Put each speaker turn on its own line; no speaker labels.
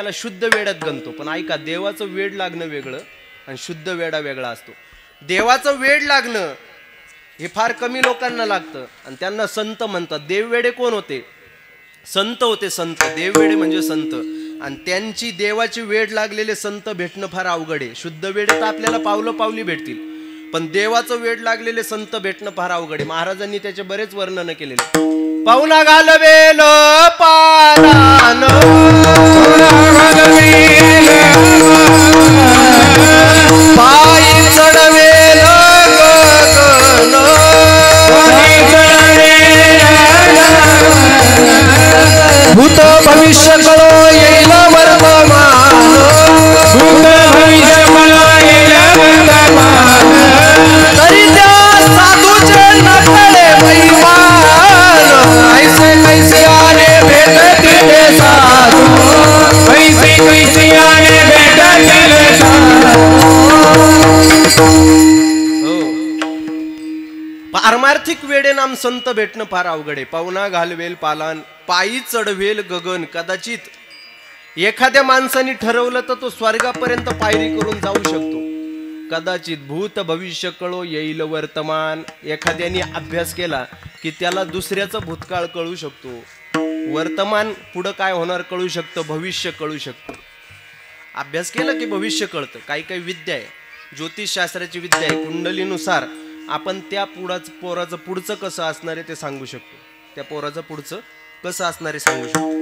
त्याला शुद्ध वेड्यात गणतो. पण ऐका, देवाचं वेड लागणं वेगळं आणि शुद्ध वेडा वेगळा असतो. देवाचं वेड लागणं हे फार कमी लोकांना लागतं आणि त्यांना संत म्हणतात. देववेडे कोण होते? संत होते, संत. देववेडे म्हणजे संत. आणि त्यांची देवाची वेड लागलेले संत भेटणं फार अवघड आहे. शुद्ध वेडे तर आपल्याला पावलं पावली भेटतील, पण देवाचं वेड लागलेले संत भेटणं फार अवघड आहे. महाराजांनी त्याचे बरेच वर्णन केलेले. पाहुणा घालवेल पारान, पायी चढवेल गगन, भूत भविष्य कळो येईल वर्तमान, भूत भविष्य कळो येईल वर्तमान, तरी त्या साधूचे नकळे महिमान, ऐसे कैसे आले भेटतील ते साधू, ऐसे कैसे आले भेटतील ते साधू. पारमार्थिक वेडे नाम संत भेटणं फार अवघड आहे. पाहुणा घालवेल पालान, पायी चढवेल गगन. कदाचित एखाद्या माणसाने ठरवलं तर तो स्वर्गापर्यंत पायरी करून जाऊ शकतो. कदाचित भूत भविष्य कळो येईल वर्तमान. एखाद्याने अभ्यास केला की त्याला दुसऱ्याचा भूतकाळ कळू शकतो, वर्तमान पुढं काय होणार कळू शकतं, भविष्य कळू शकतं. अभ्यास केला की भविष्य कळतं. काही काही विद्या आहे, ज्योतिषशास्त्राची विद्या आहे. कुंडलीनुसार आपण त्या पोराचं पुढचं कसं असणार आहे ते सांगू शकतो. त्या पोराचं पुढचं कसं असणार आहे सांगू शकतो.